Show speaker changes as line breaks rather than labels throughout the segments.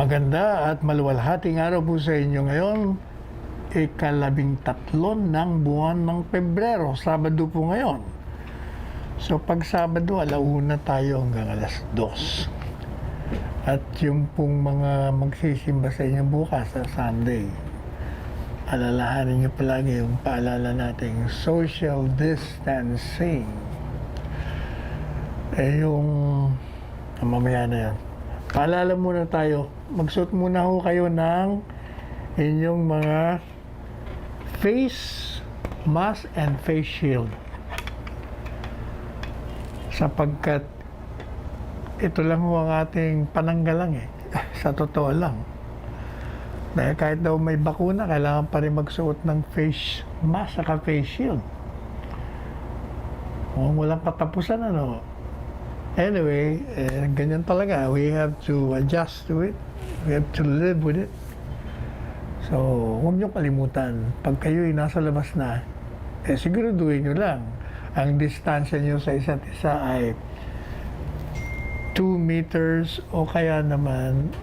Maganda at maluwalhating araw po sa inyo ngayon. ika-13 ng buwan ng Pebrero. Sabado po ngayon. So pag Sabado, 1:00 tayo hanggang 2:00. At yung pong mga magsisimba sa inyo bukas sa Sunday, alalahanin niyo palagi yung paalala nating social distancing. Yung mamaya na yan. Paalala muna tayo, magsuot muna ho kayo ng inyong mga face mask and face shield. Sapagkat ito lang ho ang ating pananggalang sa totoo lang. Dahil kahit daw may bakuna, kailangan pa rin magsuot ng face mask at face shield. Kung walang katapusan, Anyway, ganyan talaga. We have to adjust to it. We have to live with it. So, huwag niyo kalimutan. Pag kayo'y nasa labas na, siguraduhin niyo lang. Ang distansya niyo sa isa't isa ay 2 meters o kaya naman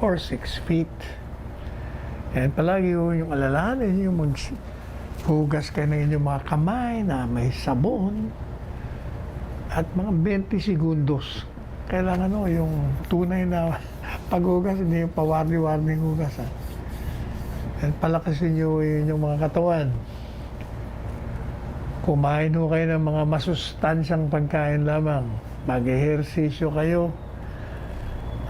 or 6 feet. And palagi yung alalahanin yung maghugas kayo ng inyong mga kamay na may sabon. At mga 20 segundos. Kailangan yung tunay na paghugas, hindi yung pawarni-warning hugas. At palakasin nyo yung mga katawan. Kumain ho kayo ng mga masustansyang pagkain lamang. Mag-ehersisyo kayo.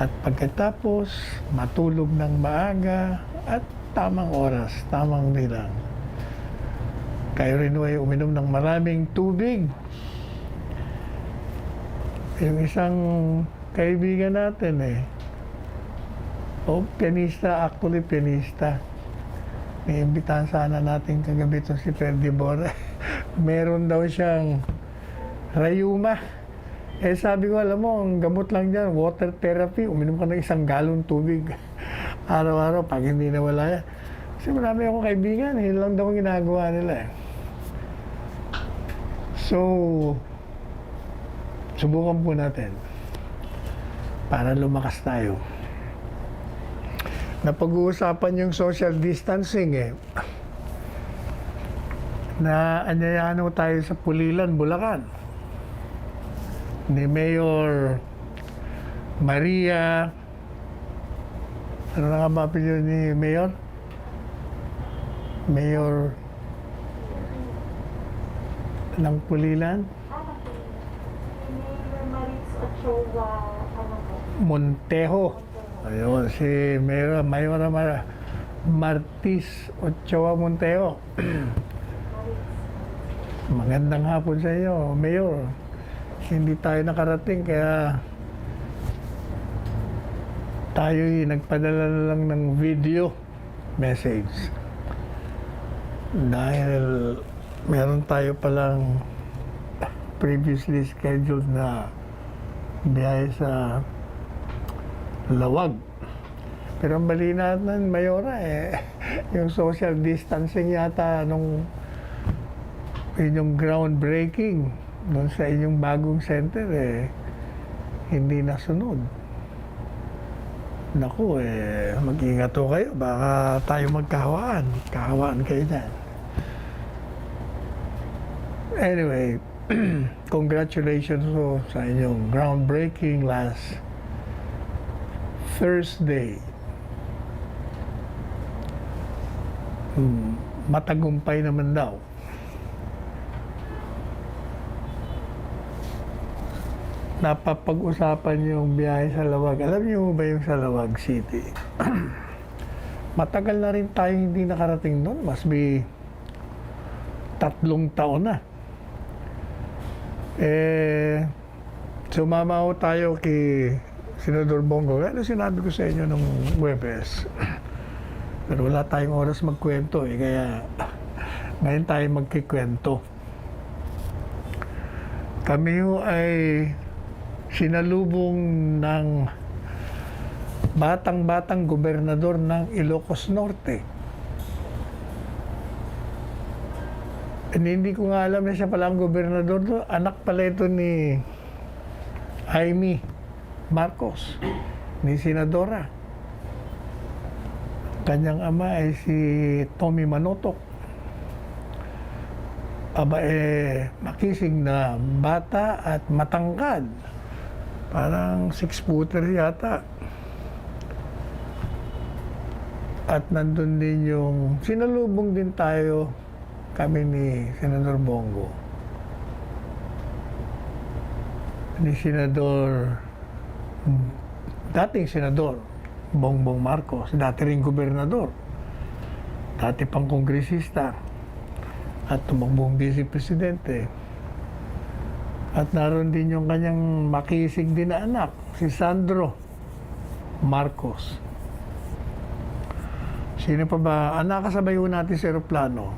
At pagkatapos, matulog ng maaga at tamang oras, tamang bilang. Kayo rin ay uminom ng maraming tubig. Yung isang kaibigan natin pianista, actually pianista. Iimbitahan sana natin kagabi ito si Perdibor. Meron daw siyang rayuma. Sabi ko, alam mo, ang gamot lang dyan, water therapy. Uminom ka ng 1 galon tubig. Araw-araw, pag hindi nawala yan. Kasi marami akong kaibigan, yun lang daw ang ginagawa nila. So, subukan po natin para lumakas tayo. Napag-uusapan yung social distancing na anyayahan tayo sa Pulilan, Bulacan ni Mayor Maria, ano na nga ba apelyido ni Mayor? Mayor ng Pulilan? Montejo. Ayun, si Mayor Martis Ochoa Montejo. Magandang hapon sa inyo, Mayor. Hindi tayo nakarating, kaya tayo'y nagpadala na lang ng video message. Dahil meron tayo palang previously scheduled na biyahe sa Lawag. Pero ang bali natin, Mayora, yung social distancing yata nung inyong groundbreaking doon sa inyong bagong center, hindi nasunod. Naku, mag-ingat ho kayo. Baka tayo magkahawaan. Kahawaan kayo dyan. Anyway, congratulations po sa inyong groundbreaking last Thursday. Matagumpay naman daw. Napapag-usapan yung biyahe sa Lawag. Alam niyo ba yung sa Lawag City? Matagal na rin tayo hindi nakarating doon. Must be 3 taon na. Sumama ho tayo kay Senador Bongo. Ano sinabi ko sa inyo nung Huwebes? Pero wala tayong oras magkwento kaya ngayon tayo magkikwento. Kami ho ay sinalubong ng batang-batang gobernador ng Ilocos Norte. Hindi ko nga alam na siya pala ang gobernador doon. Anak pala ito ni Jaime Marcos, ni Senadora. kanyang ama ay si Tommy Manotok. Aba makisig na bata at matangkad. Parang 6-footer yata. At nandun din yung, sinalubong din tayo kami ni Senador Bongo. Ni dating Senador Bongbong Marcos, dati ring gobernador, dati pang kongresista, at tumakbong vice presidente. At naroon din yung kanyang makisig din na anak, si Sandro Marcos. Sino pa ba? Ang nakasabay ho natin sa aeroplano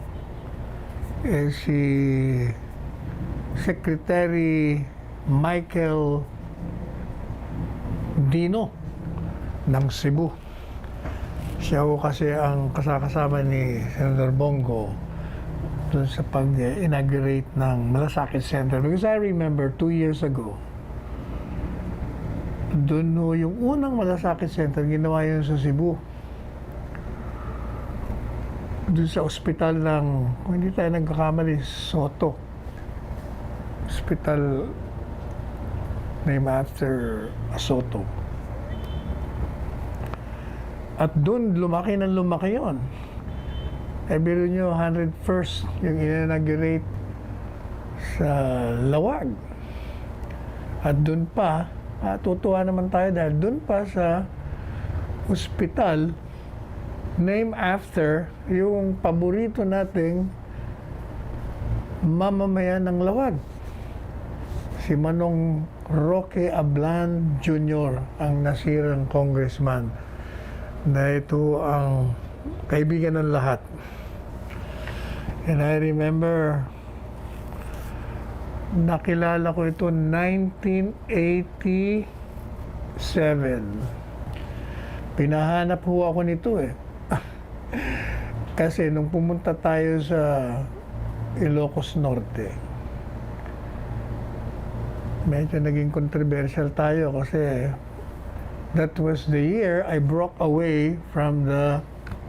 si Secretary Michael Dino ng Cebu. Siya ho kasi ang kasama ni Senator Bongo dun sa pag-inaugurate ng Malasakit Center. Because I remember 2 years ago, dun ho yung unang Malasakit Center, ginawa yun sa Cebu. Dun sa ospital ng, kung hindi tayo nagkakamali, Soto. Hospital named after Soto. At dun, lumaki ng lumaki yun. Biro nyo, 101st yung inaugurate sa Lawag. At dun pa, tutuwa naman tayo dahil dun pa sa ospital named after yung paborito nating mamamayan ng Lawag. Si Manong Roque Ablan Jr., ang nasirang congressman, na ito ang kaibigan ng lahat. And I remember, nakilala ko ito 1987. Pinahanap ho ako nito Kasi nung pumunta tayo sa Ilocos Norte, medyo naging controversial tayo kasi that was the year I broke away from the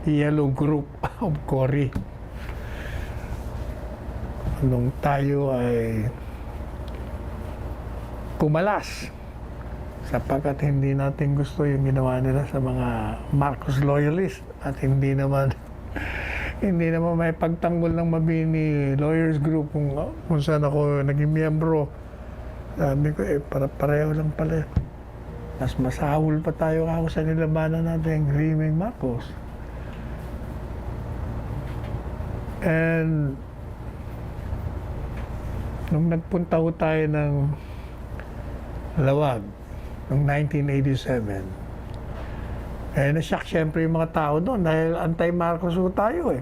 Yellow Group of Cory. Nung tayo ay pumalas sapagkat hindi natin gusto yung ginawa nila sa mga Marcos loyalist at hindi naman may pagtanggol ng Mabini Lawyers Group kung saan ako naging miyembro. Sabi ko, pareho lang pala. Mas masahol pa tayo ako sa nilabanan natin, Griming Marcos. And nung nagpunta ho tayo ng Lawag, noong 1987, nashock syempre yung mga tao doon dahil anti-Marcos ho tayo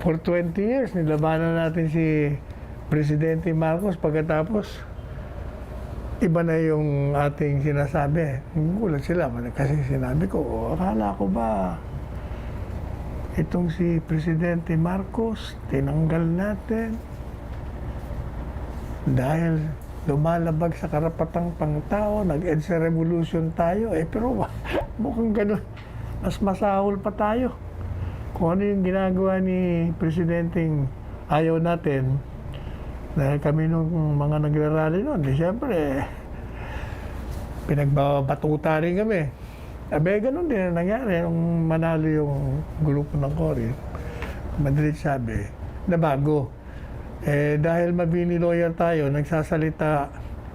For 20 years, nilabanan natin si Presidente Marcos pagkatapos iba na yung ating sinasabi. Gulat sila kasi sinabi ko, akala ko ba itong si Presidente Marcos tinanggal natin dahil lumalabag sa karapatang pangtao, nag-EDSA revolution tayo, pero mukhang ganun, mas masahol pa tayo. Kung ano yung ginagawa ni Presidenteng ayaw natin, dahil kami nung mga nagrarally noon, siyempre, pinagbabatuta rin kami. Ganun din ang nangyari nung manalo yung grupo ng Cory. Madalit sabi, na bago. Dahil Mabini lawyer tayo, nagsasalita,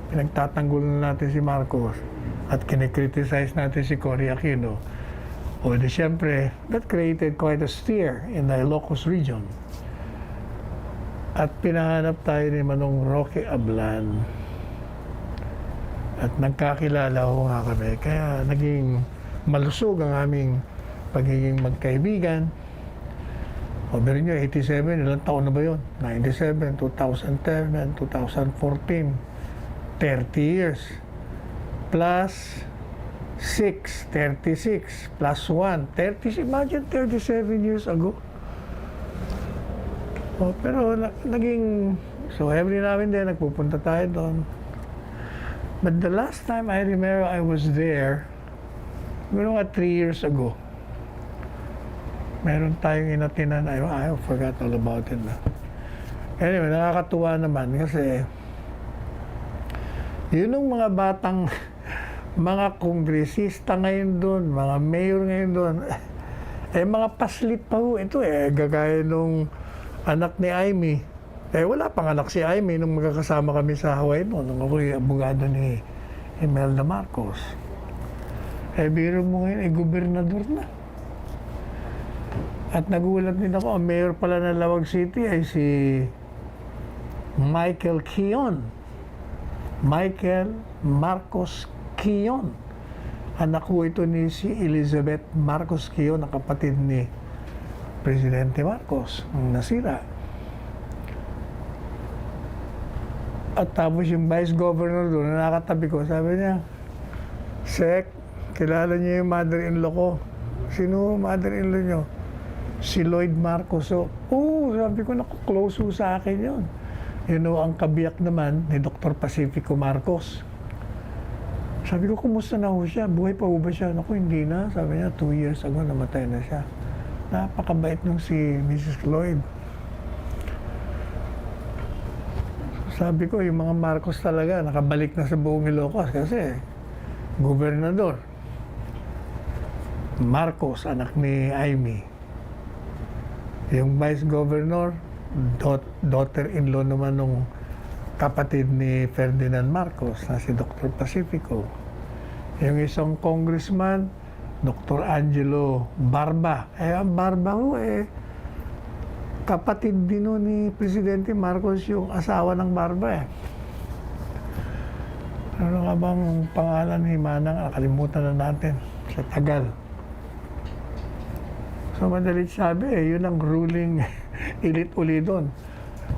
pinagtatanggol na natin si Marcos at kinikriticize natin si Cory Aquino. Siyempre, that created quite a stir in the Ilocos region. At pinahanap tayo ni Manong Roque Ablan. At nagkakilala ho nga kami. Kaya naging malusog ang aming pagiging magkaibigan. Pero nyo, 87, ilang taon na ba yun? 97, 2010, 2014, 30 years. Plus 6, 36, plus 1, 36, imagine 37 years ago. Pero naging, so every now and then, nagpupunta tayo doon. But the last time I remember I was there, mga 3 years ago, Meron tayong inatinan, I forgot all about it na. Anyway, nakakatuwa naman kasi yun yung mga batang mga kongresista ngayon doon, mga mayor ngayon doon, mga paslit pa ho ito gagaya nung anak ni Amy. Wala pang anak si Amy nung magkakasama kami sa Hawaii noon, nung ako'y abogado ni Imelda Marcos. Biro mo ngayon, gobernador na. At nagulat din ako, ang mayor pala ng Lawag City ay si Michael Kion. Michael Marcos Kion. Anak ko ito ni si Elizabeth Marcos Kion, ang kapatid ni Presidente Marcos, ang nasira. At tapos yung vice governor doon, na nakatabi ko, sabi niya, Sek, kilala niyo yung mother-in-law ko. Sino mother-in-law niyo? Si Lloyd Marcos. So, sabi ko, close sa akin yun. Ang kabiyak naman ni Dr. Pacifico Marcos. Sabi ko, kumusta na ho siya? Buhay pa ho ba siya? Naku, hindi na. Sabi niya, 2 years ago, namatay na siya. Napakabait nung si Mrs. Lloyd. Sabi ko, yung mga Marcos talaga, nakabalik na sa buong Ilocos kasi gobernador. Marcos, anak ni Amy. Yung vice governor, daughter-in-law naman nung kapatid ni Ferdinand Marcos na si Dr. Pacifico. Yung isang congressman, Dr. Angelo Barba. Ang Barba ho kapatid din ni Presidente Marcos yung asawa ng Barba Ano nga bang pangalan ni Manang? Nakalimutan na natin sa tagal. So madalit sabi yun ang ruling elite uli doon.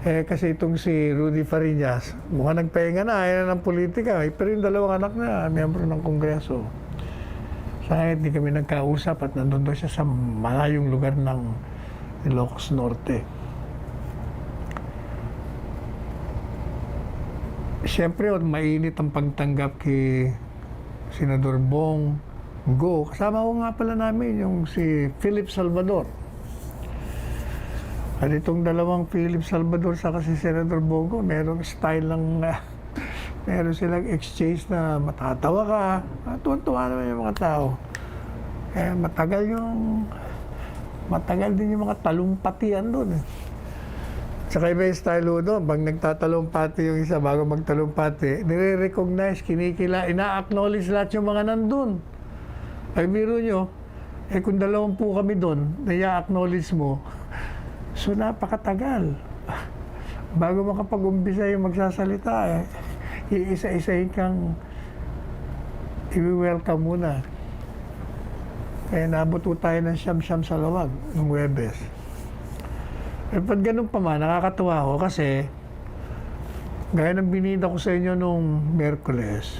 Kasi itong si Rudy Fariñas, mukhang nagpahinga na, ayaw na ng politika. Pero yung dalawang anak na, miyembro ng Kongreso. Sayang hindi kami nagkausap at nandun doon siya sa malayong lugar ng Ilocos Norte. Siyempre, mainit ang pagtanggap kay Senador Bong Go. Kasama ko nga pala namin yung si Philip Salvador. At itong dalawang Philip Salvador sa si Senador Bongo, merong style ng meron silang exchange na matatawa ka. Tuwan-tuwa naman yung mga tao. Matagal din yung mga talumpatian doon. Saka iba yung style doon. Pag nagtatalumpati yung isa bago magtalumpati, nire-recognize, kinikila, ina-acknowledge lahat yung mga nandun. Ay biro nyo, kung 20 kami doon, na-acknowledge mo, so napakatagal. Bago makapag-umpisa yung magsasalita, iisa-isahin kang i-welcome muna. Kaya nabuto tayo ng siyam-siyam sa lawag ng Huwebes. Pag ganun pa man, nakakatuwa ako kasi gaya ng binida ko sa inyo nung Miyerkules,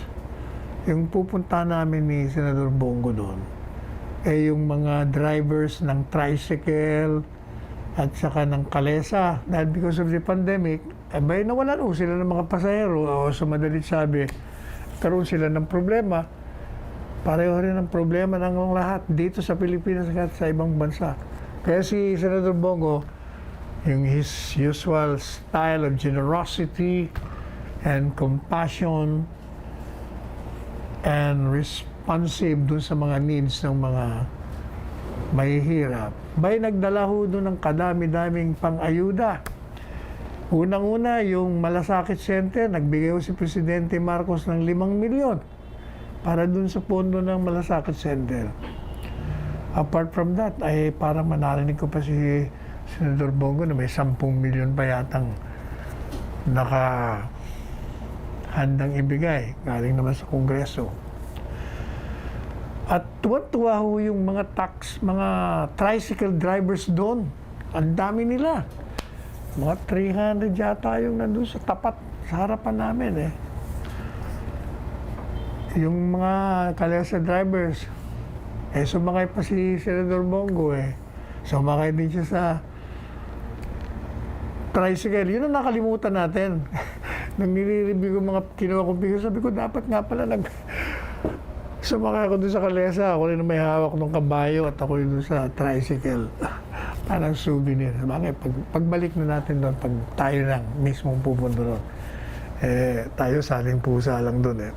yung pupunta namin ni Senador Bongo doon, yung mga drivers ng tricycle at saka ng kalesa. Dahil because of the pandemic, nawalan sila ng mga pasahero o sa madalit sabi, karoon sila ng problema. Pareho rin ang problema ng lahat dito sa Pilipinas at sa ibang bansa. Kaya si Senador Bongo, yung his usual style of generosity and compassion and responsive dun sa mga needs ng mga mahihirap, nagdala ho doon ng kadami-daming pang-ayuda. Unang-una, yung Malasakit Center, nagbigay ho si Presidente Marcos ng 5 milyon para dun sa pondo ng Malasakit Center. Apart from that, parang manarinig ko pa si Senador Bongo na may 10 milyon pa yatang handang ibigay, galing naman sa Kongreso. At tuwa-tuwa ho yung mga tricycle drivers doon. Ang dami nila. Mga 300 yata yung nandun sa tapat, sa harapan namin Yung mga kalesa drivers, sumakay pa si Senador Bongo Sumakay din siya sa tricycle. Yun ang nakalimutan natin. Nang nire-review ko mga kinuha kong picture, sabi ko, dapat nga pala Sumakay ako doon sa kalesa, ako rin ang may hawak ng kabayo at ako rin doon sa tricycle. Parang souvenir. Bakit? Pagbalik na natin doon, pag tayo lang mismong pupunta doon, tayo saling pusa lang doon eh.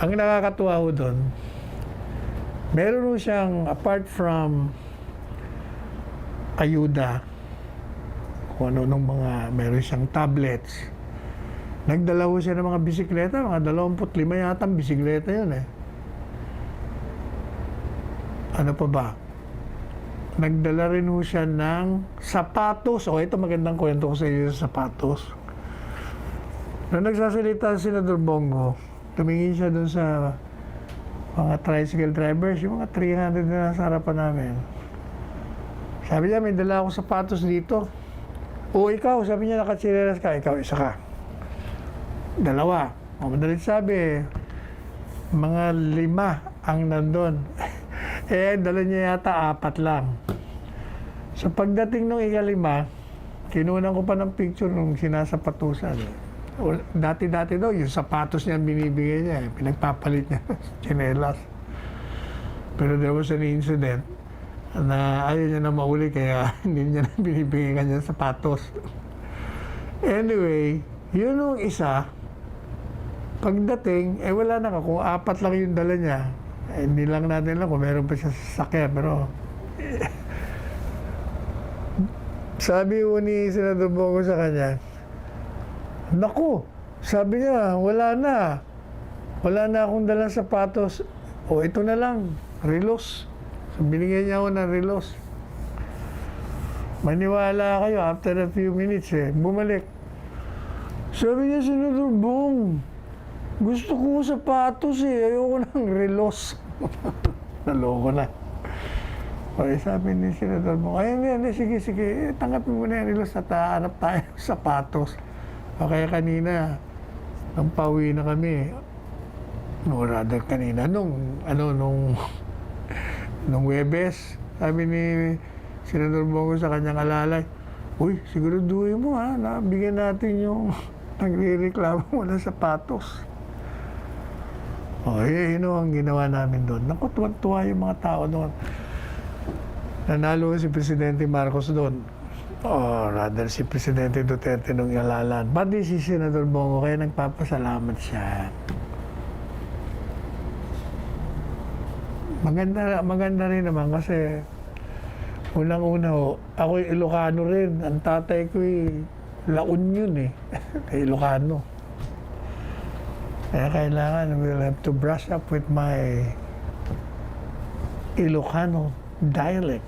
Ang nakakatuwa ho doon, meron ho siyang, apart from ayuda, kung ano nung mga, meron siyang tablets, nagdala ho siya ng mga bisikleta, mga 25 yata ang bisikleta yun eh. Ano pa ba? Nagdala rin ho siya ng sapatos. O, ito magandang kwento ko sa iyo sa sapatos. Nung nagsasalita si Senador Bongo, tumingin siya dun sa mga tricycle drivers, yung mga 300 na nasa harapan namin. Sabi niya, may dala akong sapatos dito. O ikaw, sabi niya, nakatsileras ka. Ikaw, isa ka. Dalawa. O madalit sabi, mga 5 ang nandun. Dala niya yata 4 lang. So pagdating nung ika-5, kinunan ko pa ng picture nung sinasapatusan. Dati-dati daw, yung sapatos niya binibigay niya, pinagpapalit niya, tsinelas. Pero there was an incident na ayaw niya na mauli kaya hindi niya na binibigay kanya sapatos. Anyway, yun yung isa, pagdating, wala na ka, kung 4 lang yung dala niya, hindi lang natin lang kung meron pa siya sasakyan, pero sabi ko ni Senador Bongo sa kanya, naku, sabi niya, wala na akong dalang sapatos, o ito na lang, relos. So, binigyan niya ako ng relos. Maniwala kayo, after a few minutes bumalik. Sabi niya, Senador Bong, gusto ko sapatos ayoko ng relos. Naloko na. Okay, sabi ni Senador Bong, hindi, sige, tanggapin mo na yung relos at hanap tayo ng sapatos. O kaya kanina, nung pauwi na kami, no, rather kanina, nung Huwebes, sabi ni Senador Bongo sa kanyang alalay, uy, siguraduhin mo nabigyan natin yung nagre-reklamo mo ng sapatos. Yun ang ginawa namin doon. Naku, tuwa yung mga tao doon. Nanalo si Presidente Marcos doon. Rather si Presidente Duterte nung ilalan. Pati si Senador Bongo, kaya nagpapasalamat siya. Maganda rin naman kasi unang-una ako'y Ilocano rin. Ang tatay ko'y La Union kay Ilocano. Kaya kailangan, we'll have to brush up with my Ilocano dialect,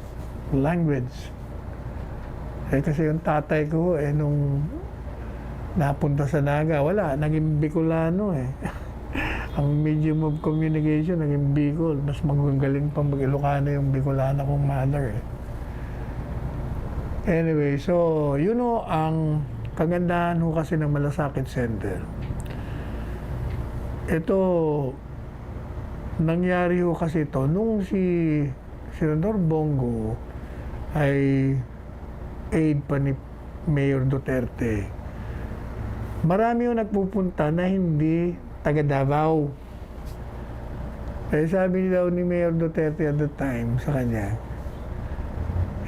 language. Kasi yung tatay ko, nung napunta sa Naga, wala, naging Bicolano Ang medium of communication, naging Bicol. Mas magagaling pang mag-Ilocano yung Bicolana kong mother Anyway, so, ang kagandahan kasi ng Malasakit Center. Ito, nangyari kasi ito nung si Senador Bongo ay aide pa ni Mayor Duterte. Marami yung nagpupunta na hindi taga Davao. Sabi daw ni Mayor Duterte at the time sa kanya,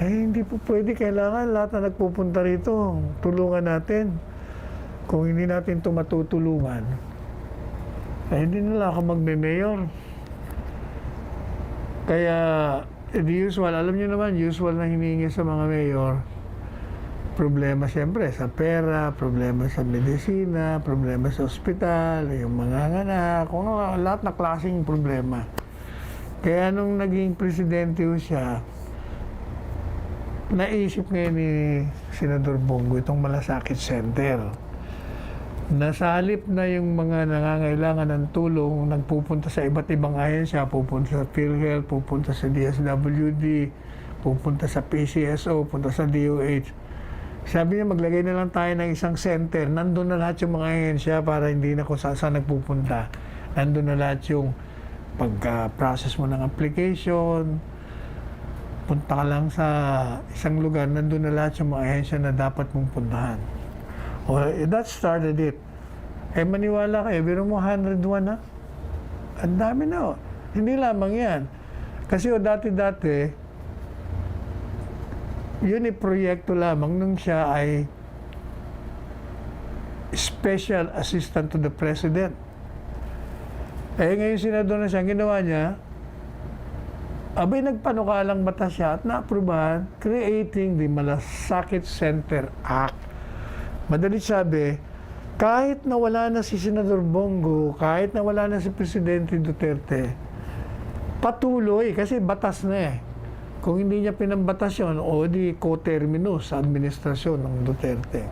hindi po pwede, kailangan lahat na nagpupunta rito, tulungan natin. Kung hindi natin ito matutulungan, hindi nila ako magme-mayor. Kaya, the usual, alam niyo naman, usual na hinihingi sa mga mayor, problema siyempre sa pera, problema sa medisina, problema sa ospital, yung mga anak, lahat na klaseng problema. Kaya nung naging presidente siya, naisip ngayon ni Senador Bongo itong Malasakit Center. Nasalip na yung mga nangangailangan ng tulong, nagpupunta sa iba't ibang ahensya, pupunta sa PhilHealth, pupunta sa DSWD, pupunta sa PCSO, pupunta sa DOH. Sabi niya, maglagay na lang tayo ng isang center. Nandun na lahat yung mga ahensya para hindi na kung saan nagpupunta. Nandun na lahat yung pag-process mo ng application. Punta ka lang sa isang lugar, nandun na lahat yung mga ahensya na dapat mong puntahan. That started it. Maniwala kayo, biro mo 101 Ang dami na. Hindi lamang yan. Kasi dati-dati, yun ay proyekto lamang nung siya ay Special Assistant to the President. Ngayon senador na siya, ginawa niya, abay nagpanukalang batas siya at naaprubahan, creating the Malasakit Center Act. Madalit sabi, kahit na wala na si Senador Bongo, kahit na wala na si Presidente Duterte, patuloy, kasi batas na eh. Kung hindi niya pinambatas yun, o di co-terminus sa administrasyon ng Duterte.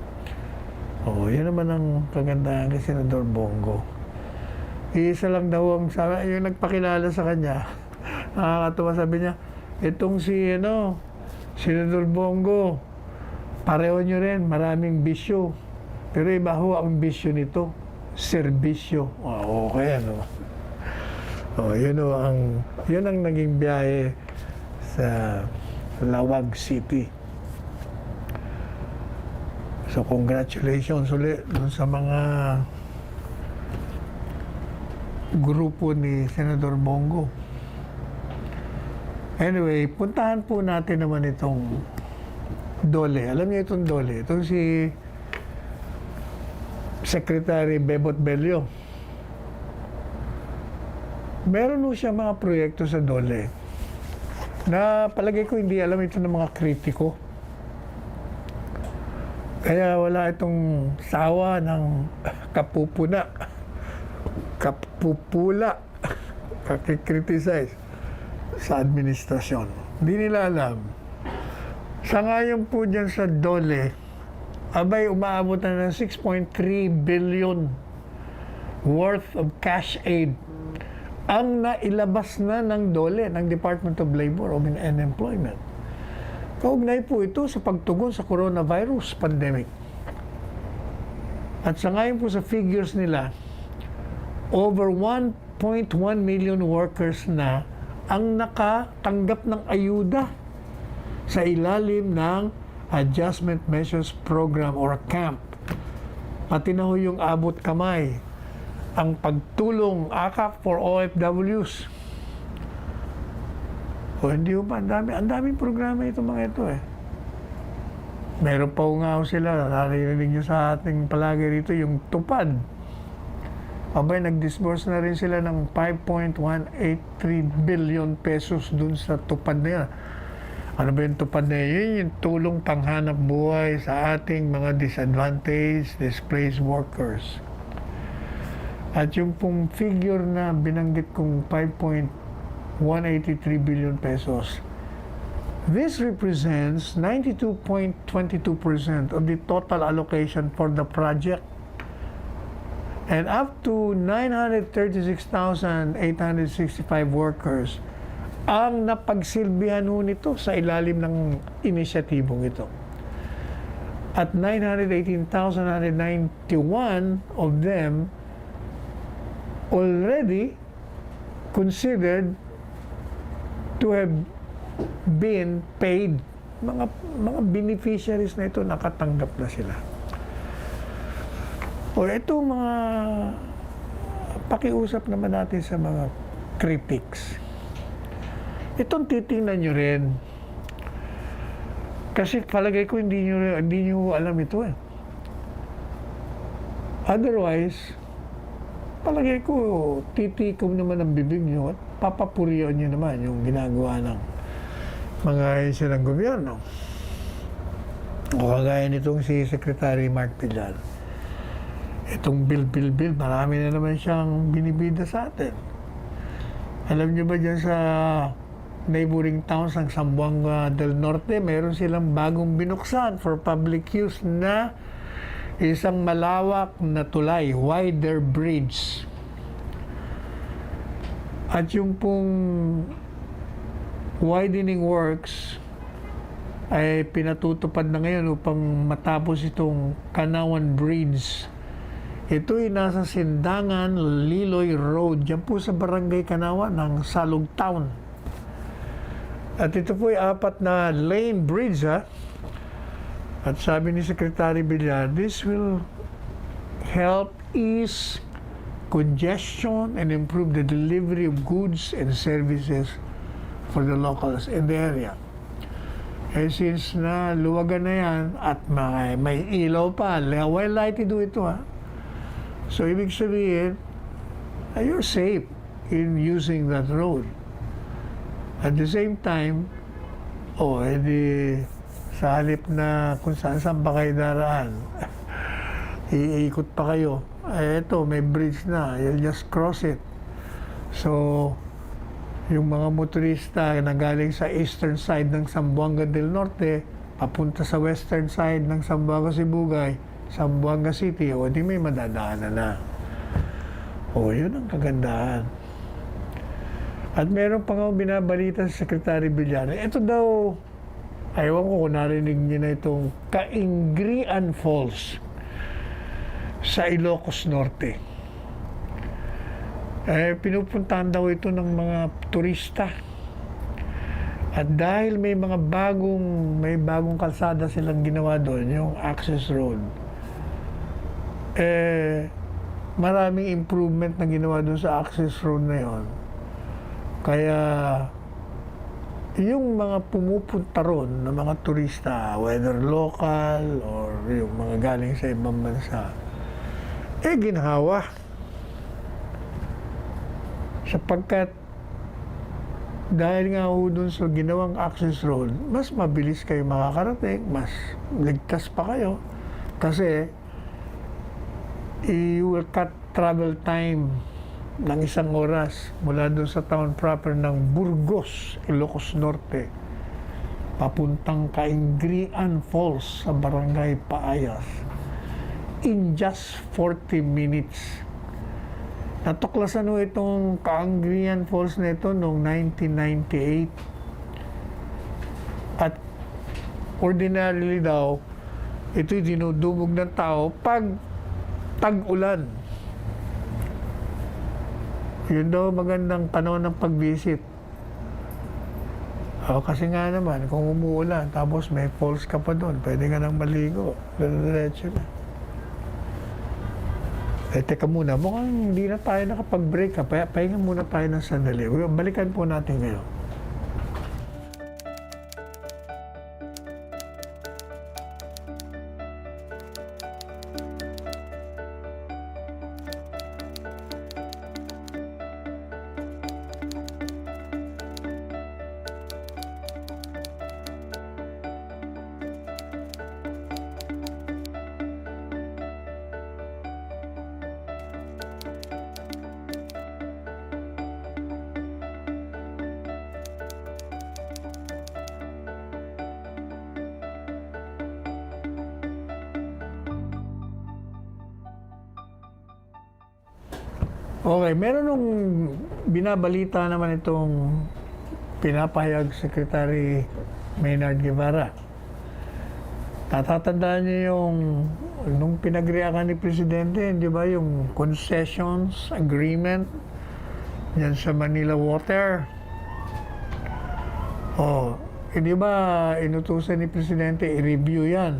Yan naman ang kagandahan kay Senador Bongo. Isa lang daw ang sabi, yung nagpakilala sa kanya, nakakatawa, sabi niya, itong si Senador Bongo, pareho nyo rin, maraming bisyo. Pero iba ho ang bisyo nito, serbisyo. Okay, yun ang naging biyahe sa Lawag City. So, congratulations ulit sa mga grupo ni Senador Bongo. Anyway, puntahan po natin naman itong Dole. Alam niyo itong Dole? Itong si Secretary Bebot Bello. Meron po siya mga proyekto sa Dole na palagay ko hindi alam ito ng mga kritiko. Kaya wala itong sawa ng kapupula, kakikriticize sa administrasyon. Hindi nila alam. Sa ngayon po dyan sa Dole, abay umaabot na ng 6.3 billion worth of cash aid ang nailabas na ng Dole, ng Department of Labor and Employment. Kaugnay po ito sa pagtugon sa coronavirus pandemic. At sa ngayon po sa figures nila, over 1.1 million workers na ang nakatanggap ng ayuda sa ilalim ng Adjustment Measures Program or CAMP. Pati na ho yung abot kamay, ang pagtulong AKAP for OFWs. Hindi ba? Ang daming programa ito mga ito eh. Meron pa nga sila, naririnig nyo sa ating palagi rito, yung tupad. Abay, nag-disburse na rin sila ng 5.183 billion pesos dun sa tupad na yan. Ano ba yung tupad na yun? Yung tulong panghanap buhay sa ating mga disadvantaged, displaced workers. At yung pong figure na binanggit kong 5.183 billion pesos, this represents 92.22% of the total allocation for the project. And up to 936,865 workers ang napagsilbihan ho nito sa ilalim ng inisyatibong ito. At 918,191 of them already considered to have been paid. Mga beneficiaries na ito, nakatanggap na sila. Ito mga pakiusap naman natin sa mga critics. Itong titingnan nyo rin. Kasi palagay ko hindi nyo alam ito eh. Otherwise, palagay ko titikom naman ang bibig nyo at papapuriyon nyo naman yung ginagawa ng mga ahensya ng gobyerno. O kagaya nitong si Secretary Mark Villar. Itong bill, marami na naman siyang binibida sa atin. Alam nyo ba dyan sa neighboring towns ng Zamboanga del Norte, meron silang bagong binuksan for public use na isang malawak na tulay, wider bridge. At yung pong widening works ay pinatutupad na ngayon upang matapos itong Kanawan Bridge. Ito'y nasa Sindangan, Liloy Road, dyan po sa Barangay Kanawan ng Salug Town. At ito po ay 4 na lane bridge ha. At sabi ni Secretary Villar, this will help ease congestion and improve the delivery of goods and services for the locals in the area. Eh since na luwagan na yan at may ilaw pa, well lighted ito ha. So ibig sabihin, you're safe in using that road. At the same time, edi sa halip na kung saan ba kayo daraan, iikot pa kayo. Eto, may bridge na, you'll just cross it. So, yung mga motorista na galing sa eastern side ng Zamboanga del Norte, papunta sa western side ng Zamboanga Sibugay, Zamboanga City, di may madadaanan na. Yun ang kagandahan. At meron pa nga binabalita sa Secretary Villar. Ito daw, ayaw ko kung narinig niyo na itong Kaingrian Falls sa Ilocos Norte. Pinupuntahan daw ito ng mga turista. At dahil may bagong kalsada silang ginawa doon, yung access road, maraming improvement na ginawa doon sa access road na yon. Kaya yung mga pumupunta ron na mga turista, whether local or yung mga galing sa ibang bansa, ginhawa. Sapagkat dahil nga doon sa ginawang access road, mas mabilis kayo makakarating, mas ligtas pa kayo. Kasi you will cut travel time ng 1 oras mula doon sa town proper ng Burgos, Ilocos Norte, papuntang Kaingrian Falls sa Barangay Paayas in just 40 minutes. Natuklasan mo itong Kaingrian Falls na ito noong 1998 at ordinarily daw ito'y dinudumog ng tao pag tag-ulan. Yun daw magandang panahon ng pag-visit. Kasi nga naman, kung umuulan, tapos may falls ka pa doon, pwede ka nang maligo. Diretso na. Teka muna, mukhang hindi na tayo nakapag-break. Pahinga muna tayo ng sandali. Balikan po natin ngayon. Okay, meron nung binabalita naman itong pinapahayag Secretary Maynard Guevara. Tatatandaan niyo yung nung pinagriakan ni Presidente, di ba, yung concessions agreement yan sa Manila Water. Di ba inutusan ni Presidente i-review yan,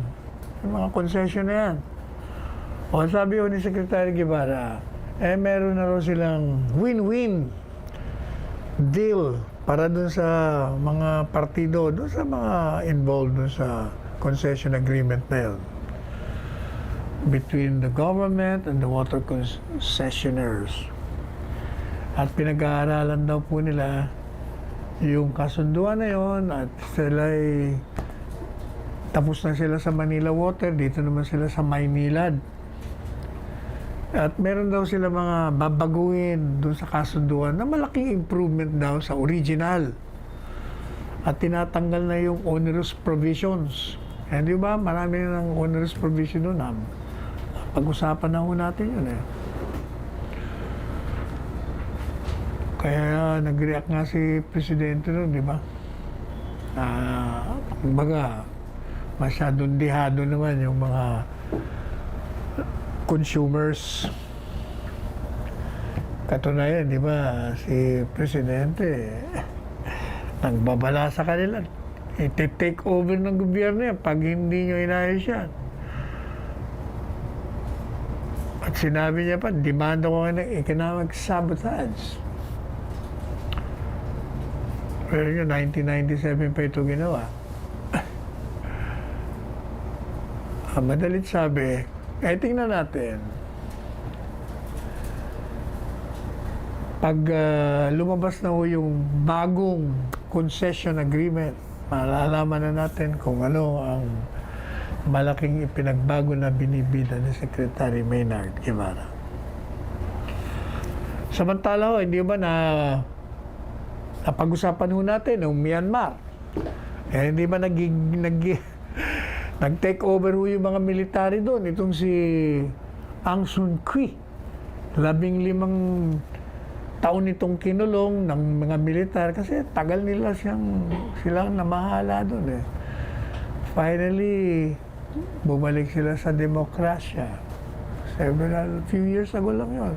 yung mga concession na yan. Sabi ni Secretary Guevara, meron na raw silang win-win deal para dun sa mga partido, dun sa mga involved dun sa concession agreement na yun between the government and the water concessionaires. At pinag-aaralan daw po nila yung kasunduan na yun at sila'y tapos na sila sa Manila Water, dito naman sila sa Maynilad. At meron daw sila mga babaguhin doon sa kasunduan na malaking improvement daw sa original. At tinatanggal na yung onerous provisions. Di ba? Marami na ng onerous provision doon. Pag-usapan na ho natin yun Kaya nag-react nga si Presidente doon, di ba? Kumbaga, masyadong dihado naman yung mga consumers. Katunayan, di ba, si Presidente nagbabala sa kanila. I-take over ng gobyerno yan pag hindi nyo inayos yan. At sinabi niya pa, demanda ko ng economic sabotage. Pero yun, 1997 pa ito ginawa. Madalit sabi, tingnan natin. Pag lumabas na ho yung bagong concession agreement, malalaman na natin kung ano ang malaking ipinagbago na binibida ni Secretary Maynard Guevara. Samantala ho, hindi ba napag-usapan ho natin ng Myanmar? Hindi ba nag-take over ho yung mga military doon? Itong si Aung San Suu Kyi, 15 taon itong kinulong ng mga militar kasi tagal nila silang namahala doon eh. Finally, bumalik sila sa demokrasya. Few years ago lang yun.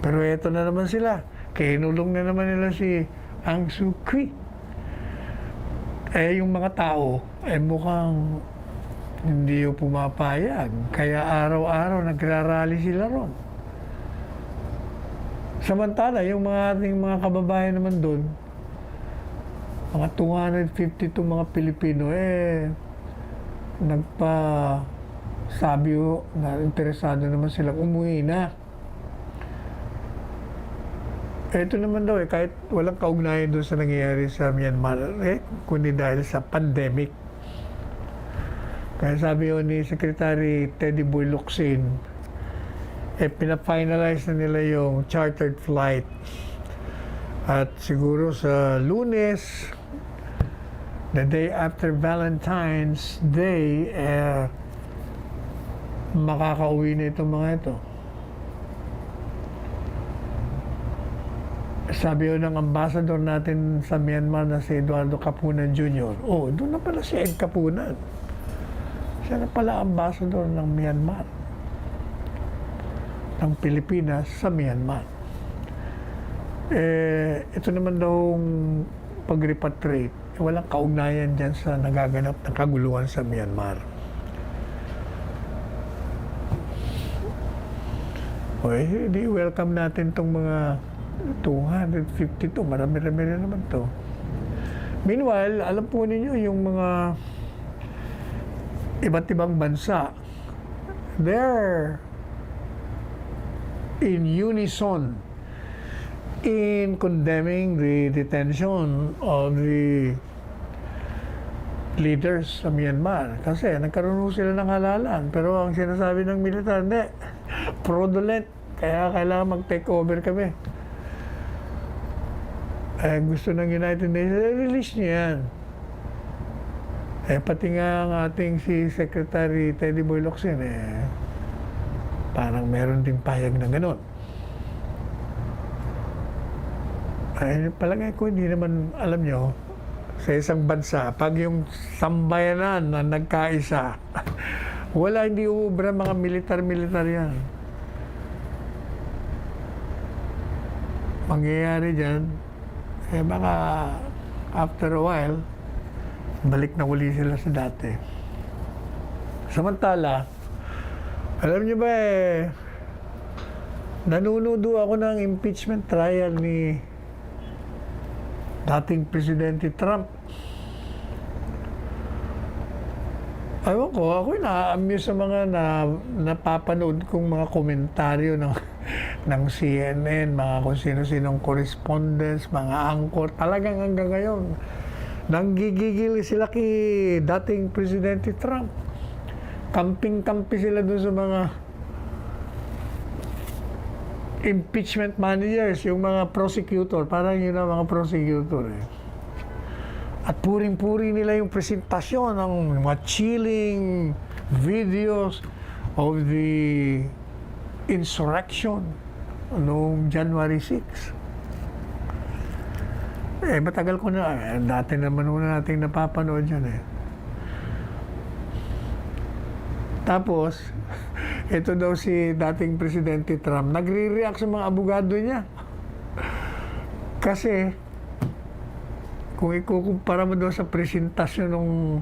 Pero eto na naman sila. Kinulong na naman nila si Aung San Suu Kyi. Yung mga tao, mukhang hindi yung pumapayag. Kaya araw-araw nagrarally sila ron. Samantala, yung ating mga kababayan naman doon, mga 252 mga Pilipino, sabi ho na interesado naman silang umuwi na. Ito naman daw kahit walang kaugnayan doon sa nangyayari sa Myanmar, kundi dahil sa pandemic. Kaya sabi ho ni Secretary Teddy Boy Locsin, pina-finalize na nila yung chartered flight. At siguro sa Lunes, the day after Valentine's Day, makakauwi na itong mga ito. Sabi ng ambassador natin sa Myanmar na si Eduardo Kapunan Jr., doon na pala si Ed Kapunan. Siya na pala ambassador ng Myanmar, ng Pilipinas sa Myanmar. Ito naman daw pag-repatriate, walang kaugnayan dyan sa nagaganap na kaguluhan sa Myanmar. Di welcome natin itong mga 252, marami-rami rin naman to. Meanwhile, alam po ninyo yung mga iba't ibang bansa, they're in unison in condemning the detention of the leaders sa Myanmar. Kasi nagkaroon sila ng halalan. Pero ang sinasabi ng militar, hindi, fraudulent. Kaya kailangan mag-take over kami. Gusto ng United Nations, release niya yan. Pati nga ang ating si Secretary Teddy Boy Locsin, parang meron ding payag na gano'n. Palagay ko, hindi naman, alam nyo, sa isang bansa, pag yung sambayanan na nagkaisa, wala, hindi uubra mga militar-militar yan. Mangyayari dyan, baka after a while, balik na uli sila sa dati. Samantala, alam niyo ba nanunood ako ng impeachment trial ni dating Presidente Trump. Ewan ko, ako'y na-amuse sa mga napapanood kong mga komentaryo ng CNN, mga kung sino-sinong correspondents, mga anchor. Talagang hanggang ngayon, nanggigigil sila kay dating Presidente Trump. Kamping-kampi sila dun sa mga impeachment managers, yung mga prosecutor, parang yun ang mga prosecutor. At puring-puri nila yung presentasyon ng mga chilling videos of the insurrection noong January 6. Matagal ko na, dati naman muna natin napapanood yan Tapos, ito daw si dating Presidente Trump, nagre-react sa mga abogado niya. Kasi, kung ikukumpara mo daw sa presentasyon ng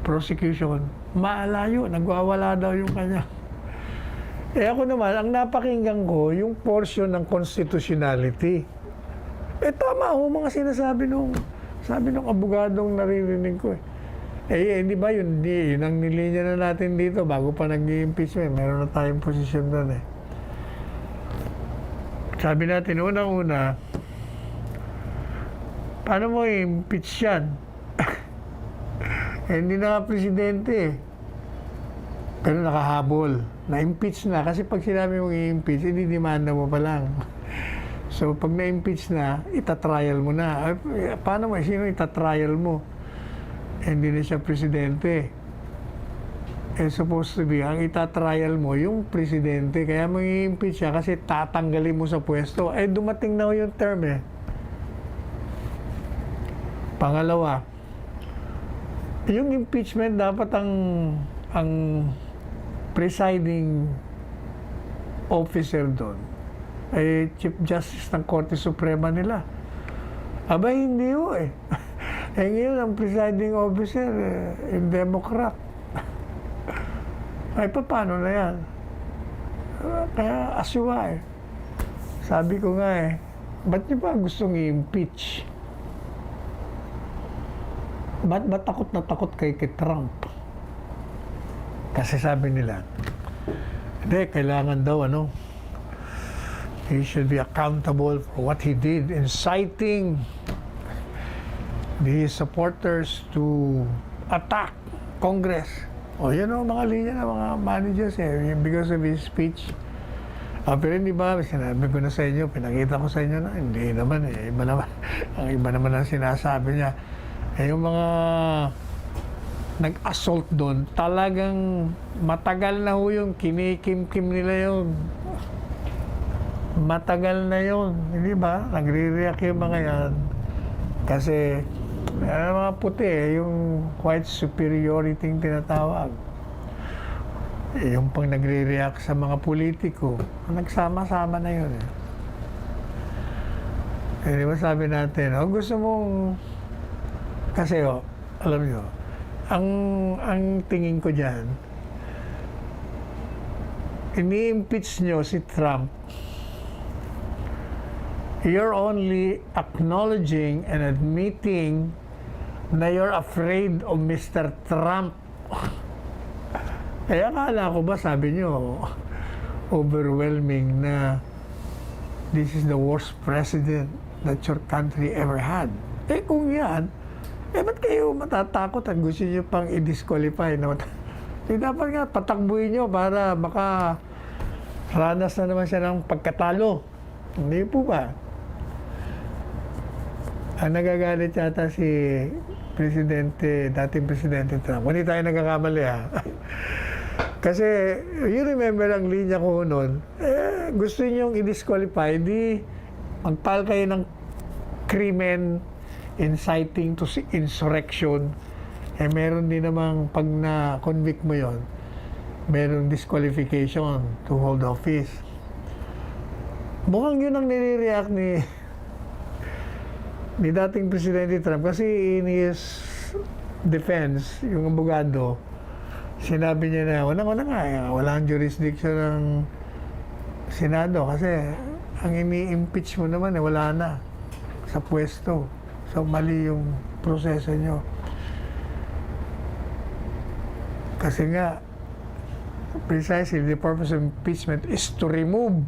prosecution, maalayo, nagwawala daw yung kanya Eh ako naman, ang napakinggan ko, yung portion ng constitutionality. Eh tama ho mga sabi nung abogadong naririnig ko eh. Hindi ba yun ang nilinya na natin dito bago pa nag-impeachment. Meron na tayong posisyon doon eh. Sabi natin, unang-una, paano mo i-impeach yan? Hindi na nga presidente eh. Pero nakahabol. Na-impeach na. Kasi pag sinabi mong i-impeach, demanda mo pa lang. So, pag na-impeach na, itatrial mo na. Paano mo? Sino itatrial mo? Hindi na siya presidente. Supposed to be, ang itatrial mo, yung presidente. Kaya mo i-impeach siya kasi tatanggalin mo sa pwesto. Dumating na yung term eh. Pangalawa, yung impeachment dapat ang presiding officer doon ay Chief Justice ng Korte Suprema nila. Aba, hindi ho eh. Ngayon, ang presiding officer, yung Democrat. Ay, paano na yan? Kaya aswa eh. Sabi ko nga eh, ba't niyo ba gustong i-impeach? Ba't takot na takot kay Trump? Kasi sabi nila, hindi, kailangan daw, he should be accountable for what he did, inciting the supporters to attack Congress. Yan mga linya ng mga managers because of his speech. Pero hindi ba, sinabi ko na sa inyo, pinakita ko sa inyo na, hindi naman iba naman, ang iba naman ang sinasabi niya. Yung mga nag-assault doon, talagang matagal na ho yung kinikim-kim nila yun. Matagal na yun, hindi ba? Nagre-react yung mga yan. Kasi, mga puti, yung white superiority yung tinatawag. Yung pang nagre-react sa mga politiko, nagsama-sama na yun eh. Di ba sabi natin, gusto mong, kasi alam nyo, ang tingin ko dyan, ini-impeach nyo si Trump, you're only acknowledging and admitting na you're afraid of Mr. Trump. Kaya akala ko ba, sabi nyo, overwhelming na this is the worst president that your country ever had. Kung yan, ba't kayo matatakot at gusto nyo pang i-disqualify? Dapat nga, patakbuhin nyo para makaranas na naman siya ng pagkatalo. Hindi po ba? Ang nagagalit yata si dating Presidente Trump. Hindi tayo nagkakamali ha. Kasi, you remember ang linya ko noon, gusto nyo i-disqualify, magpal kayo ng krimen, inciting to insurrection, meron din namang pag na-convict mo yon, meron disqualification to hold office. Mukhang yun ang nire-react ni dating Presidente Trump kasi in his defense, yung abogado, sinabi niya na wala ang jurisdiction ng Senado kasi ang ini-impeach mo naman wala na sa pwesto. So, mali yung proseso nyo. Kasi nga, precisely, the purpose of impeachment is to remove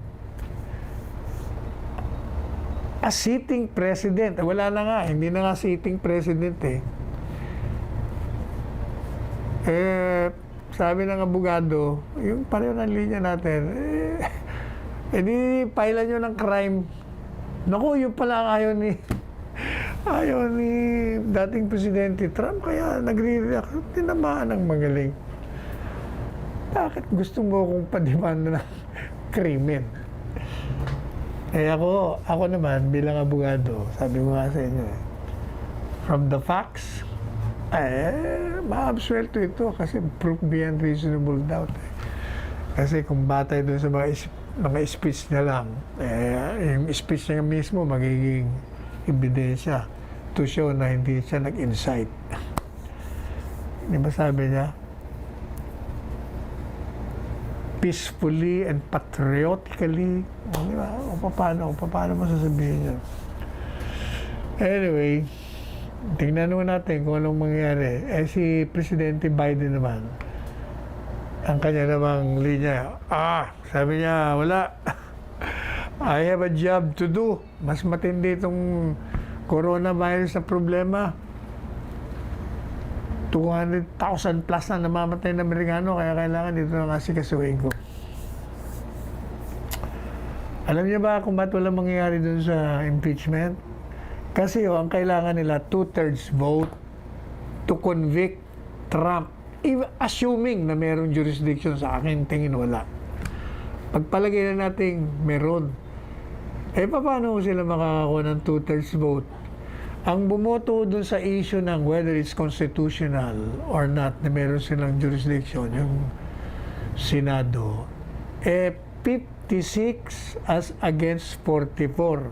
a sitting president. Wala na nga, hindi na nga sitting president eh. Sabi ng abogado, yung pareho ng linya natin, di pailan nyo ng crime. Naku, yung pala ayaw ni dating Presidente Trump, kaya nagre-react, tinamaan ng magaling. Bakit gusto mo akong padimanda ng krimen? Ako naman, bilang abogado, sabi ko nga sa inyo, from the facts, ma-absuelto ito kasi proof beyond reasonable doubt. Kasi kung batay doon sa mga speech niya lang, yung speech niya mismo magiging ebidensya to show na hindi siya nag-incite. Di ba sabi niya? peacefully and patriotically. Di ba? O paano mo sasabihin yan? Anyway, tingnan mo natin kung anong mangyayari. Si Presidente Biden naman, ang kanya namang linya, sabi niya, wala. I have a job to do. Mas matindi itong coronavirus na problema. 200,000 plus na namamatay na Amerikano, kaya kailangan dito na kasi kasuhin ko. Alam niyo ba kung ba't walang mangyayari dun sa impeachment? Kasi ang kailangan nila 2/3 vote to convict Trump. Even assuming na mayroong jurisdiction, sa akin tingin wala. Pagpalagay na natin meron. Paano sila makakakuha ng 2/3 vote? Ang bumoto dun sa issue ng whether it's constitutional or not na meron silang jurisdiction, yung Senado, 56 as against 44.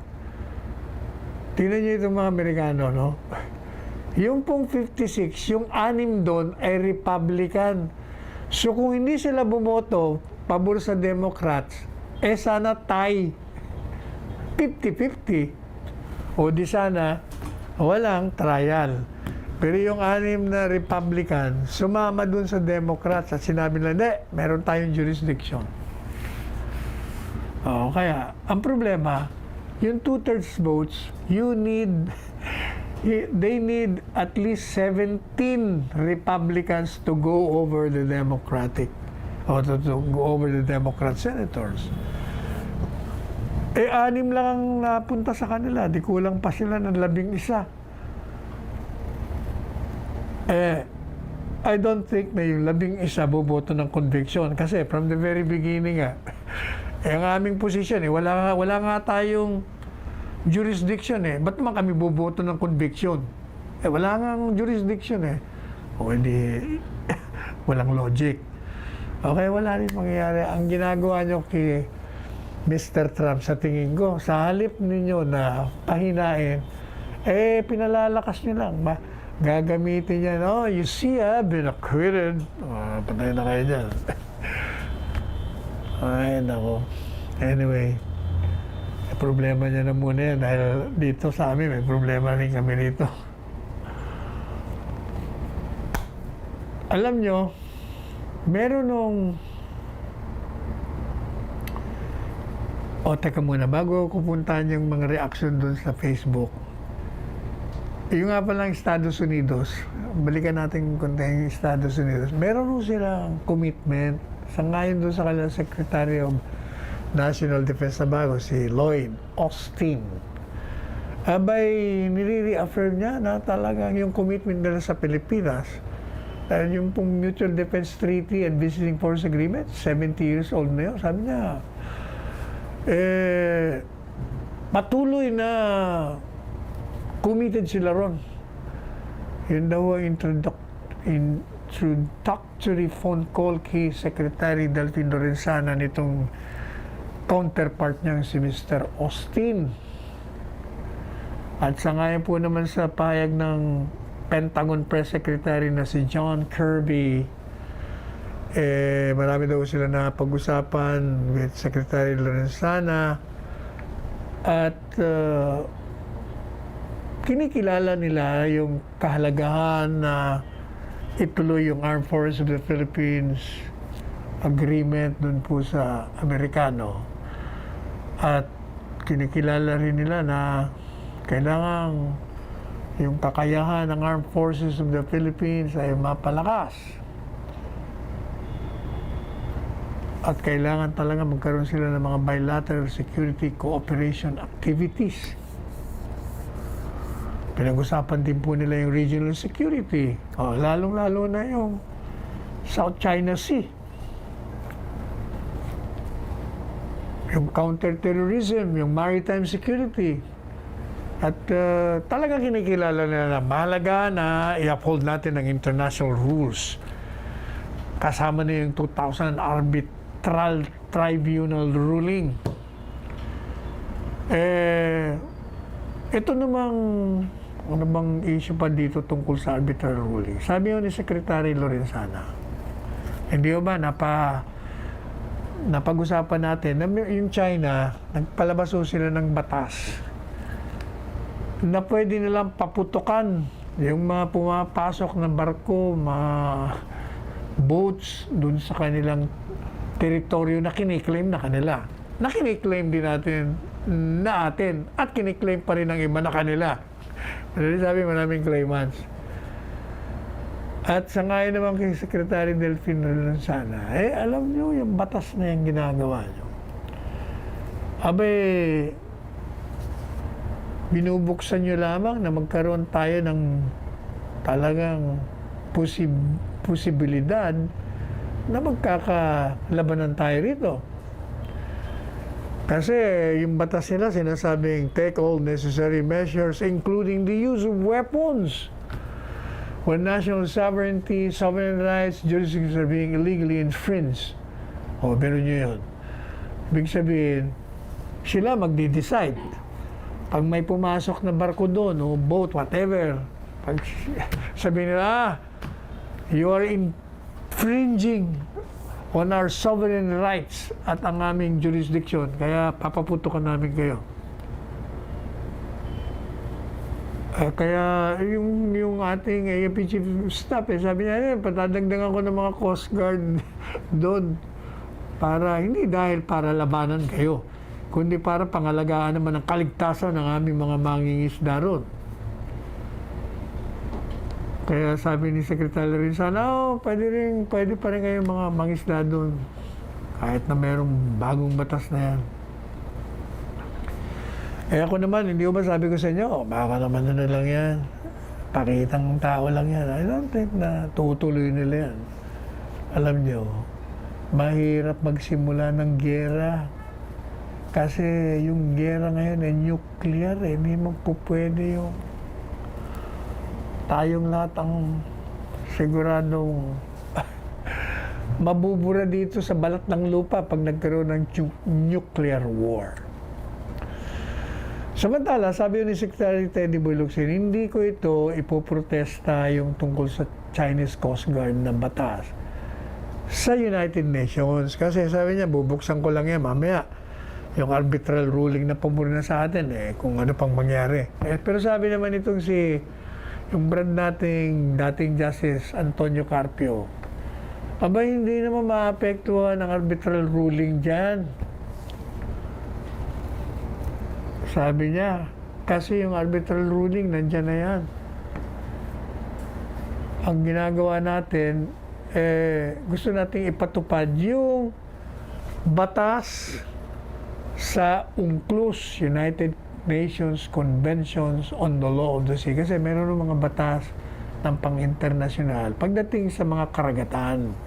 Tingnan niyo itong mga Amerikano, no? Yung pong 56, yung 6 doon ay Republican. So kung hindi sila bumoto pabor sa Democrats, sana tie 50-50. O di sana walang trial. Pero yung 6 na Republican, sumama dun sa Democrats at sinabi nila, hindi, meron tayong jurisdiction. Kaya, ang problema, yung 2/3 votes, they need at least 17 Republicans to go over the Democratic, or to go over the Democrat senators. 6 lang ang napunta sa kanila. Di kulang pa sila ng 11. I don't think na yung 11 boboto ng conviction. Kasi from the very beginning ang aming position, wala nga tayong jurisdiction Ba't naman kami boboto ng conviction? Wala nga ang jurisdiction O hindi, walang logic. Okay, wala rin mangyayari. Ang ginagawa nyo kay Mr. Trump, sa tingin ko, sa halip ninyo na pahinain, pinalalakas nyo lang. Gagamitin niya, you see, I've been acquitted. Patay na kayo dyan. Ay, nako. Anyway, problema niya na muna yan dahil dito sa amin, may problema rin kami dito. Alam nyo, meron nung teka muna, bago ko puntahan yung mga reaction doon sa Facebook. Yung nga palang Estados Unidos, balikan natin konti yung Estados Unidos. Meron silang commitment sa ngayon doon sa kanilang Secretary of National Defense na bago, si Lloyd Austin. Nire-reaffirm niya na talagang yung commitment nila sa Pilipinas. Dahil yung pong Mutual Defense Treaty and Visiting Force Agreement, 70 years old na yun. Sabi niya, patuloy na committed sila ron. Yun daw ang introductory phone call kay Secretary Delfin Lorenzana nitong counterpart niyang si Mr. Austin. At sa ngayon po naman sa pahayag ng Pentagon Press Secretary na si John Kirby, marami daw sila na pag-usapan with Secretary Lorenzana at kinikilala nila yung kahalagahan na ituloy yung Armed Forces of the Philippines agreement dun po sa Amerikano at kinikilala rin nila na kailangan yung kakayahan ng Armed Forces of the Philippines ay mapalakas. At kailangan talaga magkaroon sila ng mga bilateral security cooperation activities. Pinag-usapan din po nila yung regional security. Lalong-lalo na yung South China Sea. Yung counter-terrorism, yung maritime security. At talaga kinikilala nila na mahalaga na i-uphold natin ang international rules. Kasama na yung 2000 Arbitral Tribunal ruling. Ito namang, ano bang issue pa dito tungkol sa arbitral ruling? Sabi ni Secretary Lorenzana, hindi ba napag-usapan natin na yung China, nagpalabas sila ng batas na pwede nilang paputukan yung mga pumapasok na barko, mga boats dun sa kanilang teritoryo na kiniklaim na kanila. Na kiniklaim din natin na atin at kiniklaim pa rin ng iba na kanila. Sabi maraming claimants. At sangayon naman kay Secretary Delfin Lorenzana, alam nyo yung batas na yung ginagawa nyo. Abay, binubuksan nyo lamang na magkaroon tayo ng talagang posibilidad na magkakalabanan tayo rito. Kasi yung batas nila sinasabing take all necessary measures including the use of weapons when national sovereignty, sovereign rights, jurisdictions are being illegally infringed. O, meron nyo yun. Ibig sabihin, sila magdi-decide. Pag may pumasok na barko doon, o boat, whatever, pag sabihin nila, you are infringing on our sovereign rights at ang aming jurisdiction, kaya papaputukan namin kayo. Kaya yung ating AFP Chief Staff, sabi niya, patadagdagan ko ng mga Coast Guard doon para, hindi dahil para labanan kayo, kundi para pangalagaan naman ang kaligtasan ng aming mga mangingisda roon. Kaya sabi ni Secretary Lorenzana, pwede pa rin kayo mga mangisda doon kahit na mayroong bagong batas na yan. Ako naman, hindi ko ba sabi ko sa inyo, baka naman na lang yan. Pakitang tao lang yan. I don't think na tutuloy nila yan. Alam nyo, mahirap magsimula ng giyera. Kasi yung giyera ngayon ay nuclear, hindi mo po pwede yung tayong lahat ang siguradong mabubura dito sa balat ng lupa pag nagkaroon ng nuclear war. Samantala, sabi ni Secretary Teddy Boy Locsin, hindi ko ito ipoprotesta yung tungkol sa Chinese Coast Guard na batas sa United Nations. Kasi sabi niya, bubuksan ko lang yan mamaya. Yung arbitral ruling na pabor na sa atin, kung ano pang mangyari. Pero sabi naman itong yung brand nating dating Justice Antonio Carpio, aba, hindi naman maapektuhan ang arbitral ruling dyan. Sabi niya, kasi yung arbitral ruling, nandyan na yan. Ang ginagawa natin, gusto nating ipatupad yung batas sa UNCLOS, United Nations Conventions on the Law of the Sea. Kasi meron ng mga batas ng pang-internasyonal pagdating sa mga karagatan.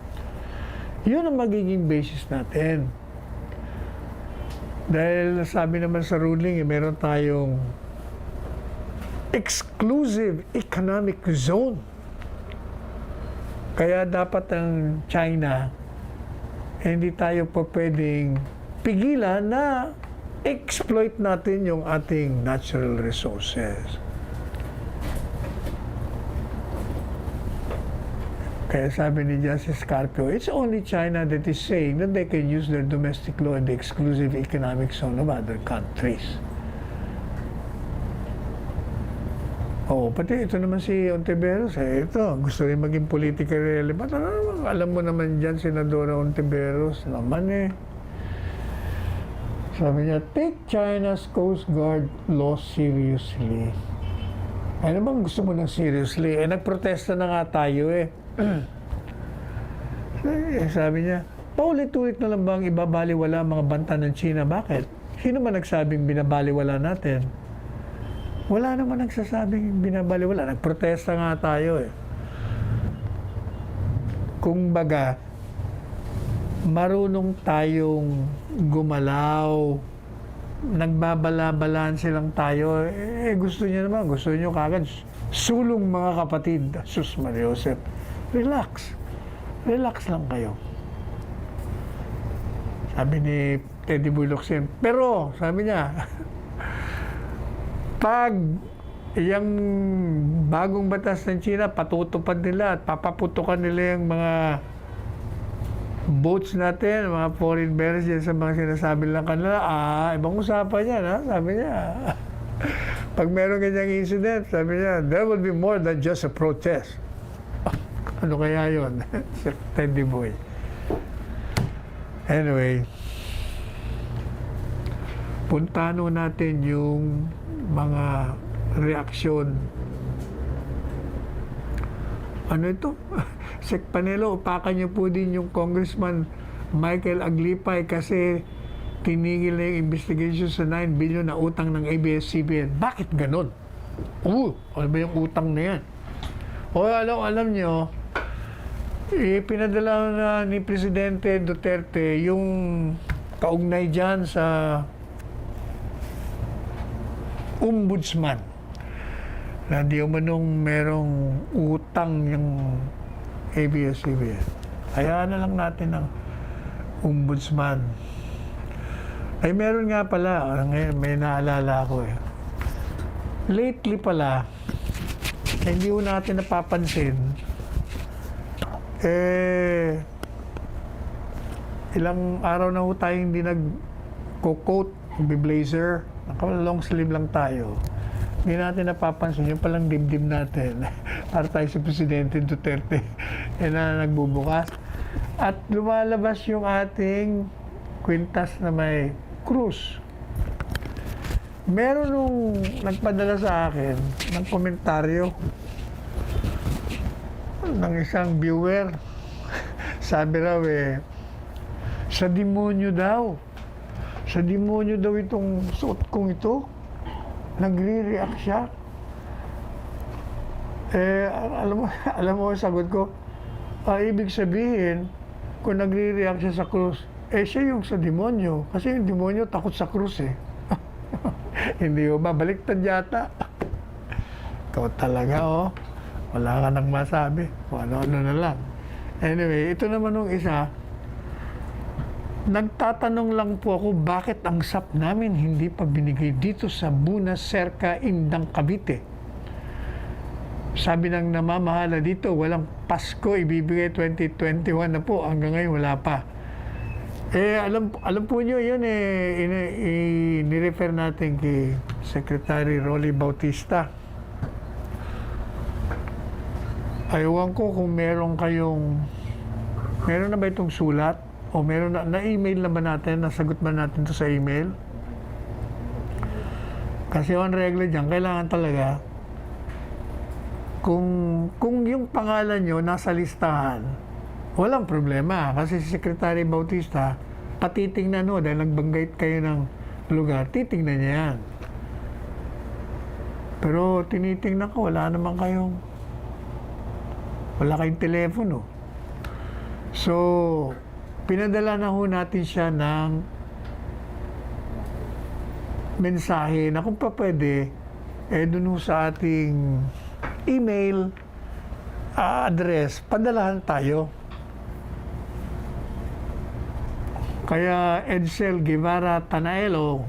Yun ang magiging basis natin. Dahil sabi naman sa ruling, meron tayong exclusive economic zone. Kaya dapat ang China, hindi tayo pa pwedeng pigilan na exploit natin yung ating natural resources. Kaya sabi ni Justice Carpio, it's only China that is saying that they can use their domestic law in the exclusive economic zone of other countries. Pati ito naman si Ontiveros, ito, gusto rin maging politically relevant. Alam mo naman dyan, Senadora Ontiveros naman Sabi niya, take China's Coast Guard law seriously. Ano bang gusto mo ng seriously? Nagprotesta na nga tayo Sabi niya, paulit-ulit na lang bang ibabaliwala ang mga banta ng China? Bakit? Sino man nagsabing binabaliwala natin? Wala naman nagsasabing binabaliwala. Nagprotesta nga tayo Kung baga, marunong tayong gumalaw, nagbabala-balaan silang tayo, gusto niyo naman, gusto niyo kagad sulong mga kapatid. Sus Maria Josep, relax lang kayo. Sabi ni Teddy Boy Locsin. Pero sabi niya, pag yung bagong batas ng China patutupad nila at papaputukan nila yung mga boats natin, mga foreign bearers yan sa mga sinasabi lang kanila, ibang usapan yan, ha? Sabi niya. Pag meron ganyang incident, sabi niya, there will be more than just a protest. Ano kaya yun? Si Teddy Boy. Anyway, puntahan natin yung mga reaksyon. Ano ito? Sec Panelo, upakan niyo po din yung Congressman Michael Aglipay kasi tinigil na yung investigation sa 9 billion na utang ng ABS-CBN. Bakit ganon? Ano ba yung utang na yan? Alam nyo, pinadala na ni Presidente Duterte yung kaugnay dyan sa ombudsman na di umanong merong utang yung ABS-CBN. Hayaan na lang natin ang ombudsman. Ay, meron nga pala, ngayon may naalala ako eh. Lately pala, hindi ko natin napapansin, ilang araw na ho tayo hindi nag-coat, blazer, naka-long sleeve lang tayo. Hindi natin napapansin yung palang dibdib natin para tayo si Presidente Duterte na nagbubukas. At lumalabas yung ating kwintas na may krus. Meron nung nagpadala sa akin ng komentaryo ng isang viewer. Sabi raw sa demonyo daw. Sa demonyo daw itong suot kong ito. Nagre-react siya. Alam mo, sagot ko, ibig sabihin, kung nagre-react siya sa krus, siya yung sa demonyo. Kasi yung demonyo takot sa krus eh. Hindi ko ba? Baliktad yata. Ikaw talaga, wala ka nang masabi. Kung ano-ano na lang. Anyway, ito naman nung isa, nagtatanong lang po ako bakit ang SAP namin hindi pa binigay dito sa Buna Serca, Indang, Cavite. Sabi ng namamahala dito, walang Pasko, ibibigay 2021 na po. Hanggang ngayon wala pa. Alam po nyo, yun nirefer natin kay Secretary Rolly Bautista. Ayawan ko kung meron na ba itong sulat? O meron na-email na ba natin? Nasagot ba natin to sa email? Kasi on regla dyan, kailangan talaga kung yung pangalan nyo nasa listahan, walang problema. Kasi si Secretary Bautista, patitingnan dahil nagbanggit kayo ng lugar, titingnan niya yan. Pero tinitingnan ko, wala kayong telepono. So, pinadala na ho natin siya ng mensahe na kung pa pwede, dun sa ating email address, padalahan tayo. Kaya Edsel Guevara Tanaelo,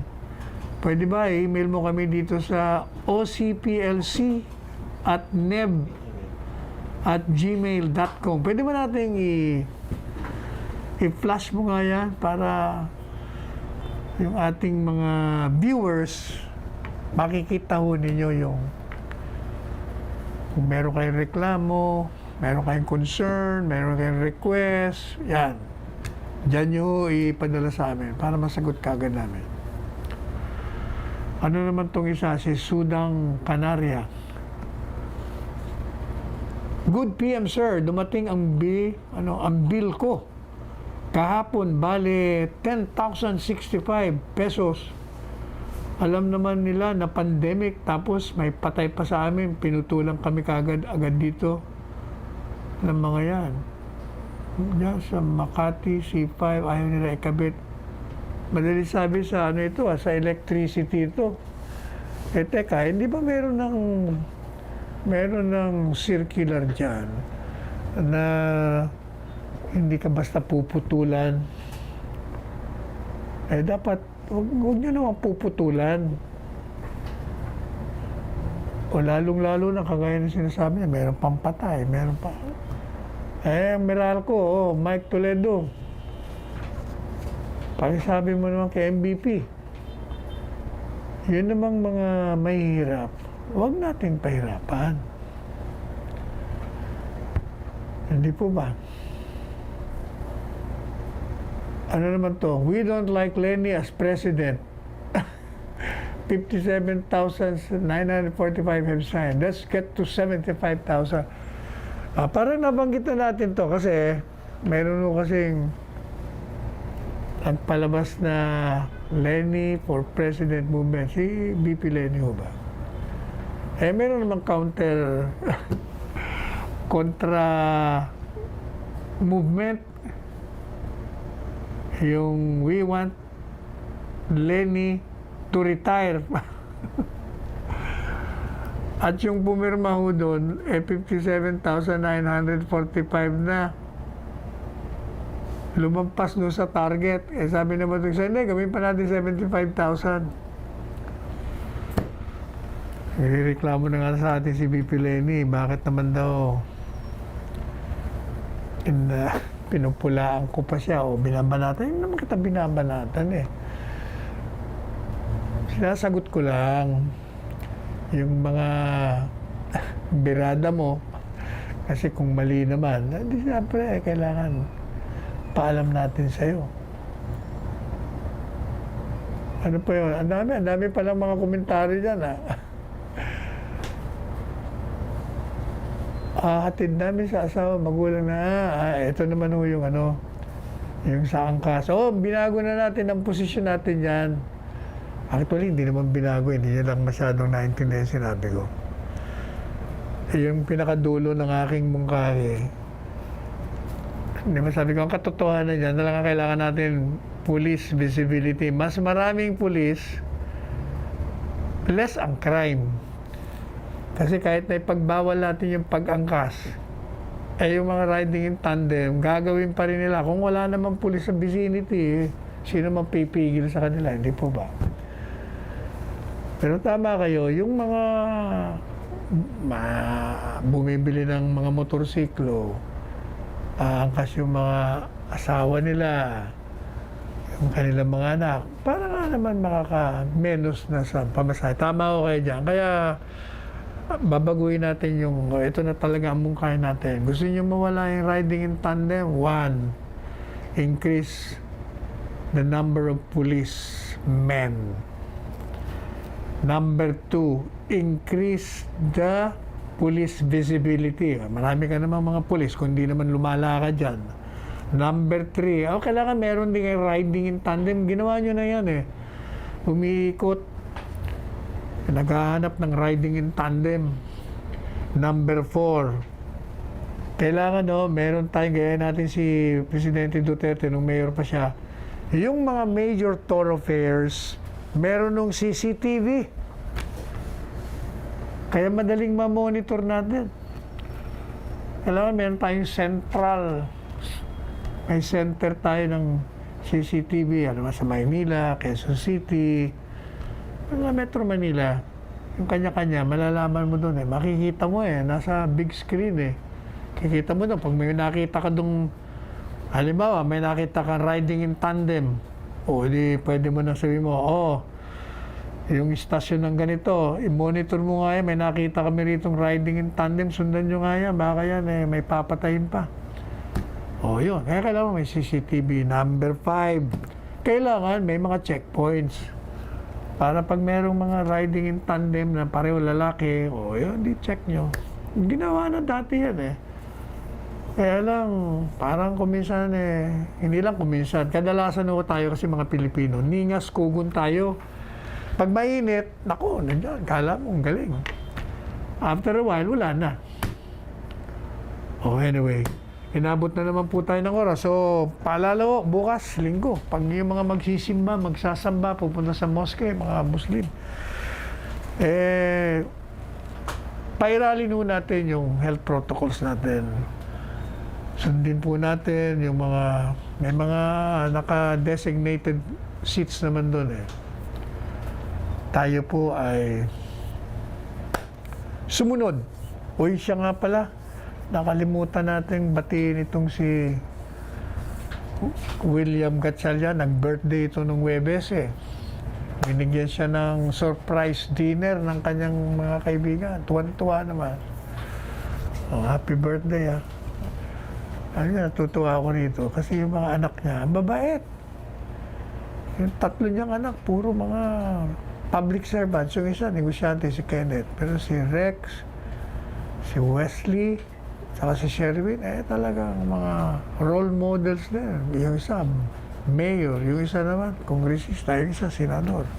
pwede ba email mo kami dito sa ocplc@neb@gmail.com. Pwede ba natin i-flash mo nga yan para yung ating mga viewers makikita ho ninyo yung kung meron kayong reklamo, meron kayong concern, meron kayong request, yan. Diyan nyo ipadala sa amin para masagot kagad namin. Ano naman tong isa? Si Sudang Canaria. Good PM sir, dumating ang bill ko. Kahapon, bale 10,065 pesos. Alam naman nila na pandemic, tapos may patay pa sa amin. Pinutulang kami agad dito ng mga yan. Diyan sa Makati, C5, ayaw nila ikabit. Madali sabi sa sa electricity ito. Teka, hindi ba meron ng circular dyan na hindi ka basta puputulan? Dapat, huwag nyo naman puputulan. O lalong-lalo na kagaya ng sinasabi niya, meron pang patay, meron pa. Ang Meralco, Mike Toledo, Pakisabi mo naman kay MVP. Yun namang mga mahihirap, huwag nating pahirapan. Hindi po ba? Ano naman to? We don't like Lenny as president. 57,945 have signed. Let's get to 75,000. Parang nabanggit na natin to kasi meron mo kasing nagpalabas na Lenny for President movement. Si BP Lenny ho ba? Meron namang kontra movement. Yung we want Lenny to retire. At yung pumirma ho doon, 57,945 na. Lumampas doon sa target. Sabi naman doon sa gawin pa natin 75,000. Nireklamo na nga sa atin si BP Lenny. Bakit naman daw pinupulaan ko pa siya o binabanatan. Hindi naman kita binabanatan eh. Sinasagot ko lang yung mga birada mo kasi kung mali naman, di siyempre kailangan paalam natin sa'yo. Ano po yun? Ang dami palang mga komentaryo dyan hatid namin sa asawa, magulang na, ito naman ho yung yung sa angkas. Binago na natin ang posisyon natin yan. Actually, hindi naman binago, hindi niya lang masyadong naintindihan sinabi ko. Yung pinakadulo ng aking mungkahi, hindi masabi ko, ang katotohanan dyan, talagang kailangan natin police visibility. Mas maraming police, less ang crime. Kasi kahit na ipagbawal natin yung pag-angkas, yung mga riding in tandem, gagawin pa rin nila. Kung wala naman pulis sa vicinity, sino man pipigil sa kanila? Hindi po ba? Pero tama kayo, yung mga bumibili ng mga motorsiklo, angkas yung mga asawa nila, yung kanilang mga anak, para nga naman makaka-menos na sa pamasahe. Tama ko kayo dyan. Kaya, babaguhin natin yung, ito na talaga ang mungkahin natin. Gusto niyo mawala yung riding in tandem? 1, increase the number of policemen. Number 2, increase the police visibility. Marami ka naman mga police, kung di naman lumala ka dyan. Number 3, kailangan meron din yung riding in tandem. Ginawa nyo na yan eh. Umiikot. Naghahanap ng riding in tandem. Number 4, kailangan meron tayong gaya natin si Presidente Duterte nung mayor pa siya. Yung mga major thoroughfares, meron nung CCTV. Kaya madaling ma-monitor natin. Kailangan meron tayong central. May center tayo ng CCTV. Sa Maynila, Quezon City, Metro Manila, yung kanya-kanya, malalaman mo doon makikita mo nasa big screen kikita mo doon, pag may nakita ka doon, halimbawa, may nakita ka riding in tandem, di pwede mo na sabihin mo, yung istasyon ng ganito, i-monitor mo nga may nakita kami ritong riding in tandem, sundan nyo nga yan, baka yan may papatayin pa. Yun, kaya kailangan may CCTV. Number 5, kailangan may mga checkpoints. Para pag merong mga riding in tandem na pareho lalaki, yun, di-check nyo. Ginawa na dati yan Kaya lang, parang kuminsan hindi lang kuminsan, kadalasan tayo kasi mga Pilipino, ningas kugun tayo. Pag mainit, naku, nandiyan, kala mo, ang galing. After a while, wala na. Anyway, inabot na naman po tayo ng oras. So, paalala ko, bukas, linggo, pag yung mga magsisimba, magsasamba, pupunta sa mosque, mga Muslim, pairalin po natin yung health protocols natin. Sundin po natin yung may mga naka-designated seats naman doon Tayo po ay sumunod. Siya nga pala, nakalimutan natin batiin itong si William Gatchalian, nag-birthday ito nung Webes eh. Binigyan siya ng surprise dinner ng kanyang mga kaibigan. Tuwan-tuwa naman. Oh, happy birthday ah. Ano nga, natutuwa ako rito kasi yung mga anak niya, ang babait. Yung tatlo niyang anak, puro mga public servants. Yung isa, negosyante si Kenneth. Pero si Rex, si Wesley, saka si Sherwin, talagang mga role models din. Yung isa, mayor. Yung isa naman, kongresista. Yung isa, senador.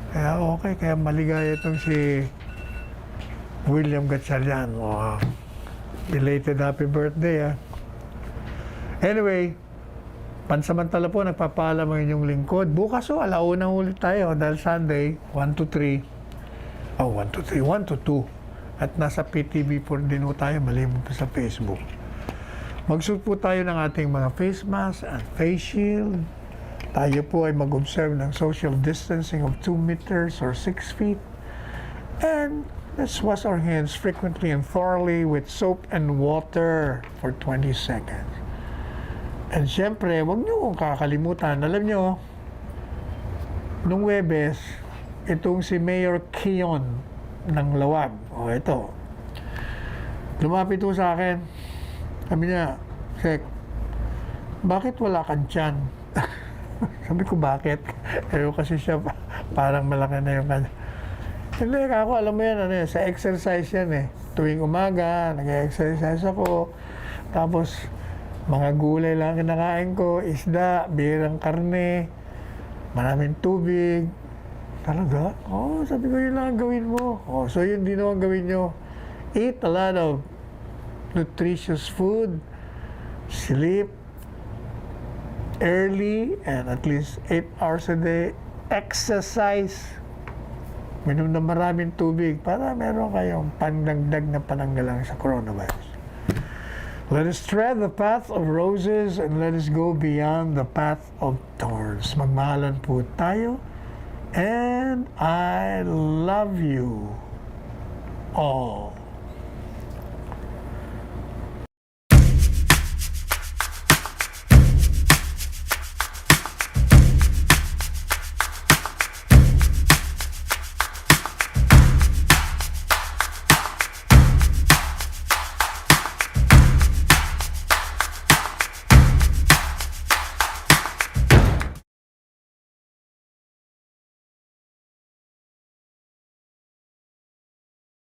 Kaya okay, kaya maligaya itong si William Gatchalian. Wow. Belated happy birthday, ah. Anyway, pansamantala po, nagpapaalam ang inyong lingkod. Bukas alauna ulit tayo dahil Sunday, 1 to 3. 1 to 2. At nasa PTV4 din po tayo, malimot pa sa Facebook. Magsuot po tayo ng ating mga face mask at face shield. Tayo po ay mag-observe ng social distancing of 2 meters or 6 feet. And let's wash our hands frequently and thoroughly with soap and water for 20 seconds. And syempre, huwag niyo kong kakalimutan. Alam niyo, nung Webes, itong si Mayor Kion ng Lawag, ito, lumapit po sa akin. Sabi niya, Sek, bakit wala kang tiyan? Sabi ko, bakit? Pero kasi siya, parang malaki na yung kanya. Hindi, ako, alam mo yan, sa exercise yan eh. Tuwing umaga, nag-exercise ako. Tapos, mga gulay lang kinakain ko, isda, birang karne, maraming tubig. Talaga? Sabi ko, yun lang ang gawin mo. So yun din ang gawin nyo. Eat a lot of nutritious food, sleep early, and at least 8 hours a day, exercise. Minom na maraming tubig para meron kayong pandagdag na pananggalang sa coronavirus. Let us tread the path of roses and let us go beyond the path of thorns. Magmahalan po tayo. And I love you all.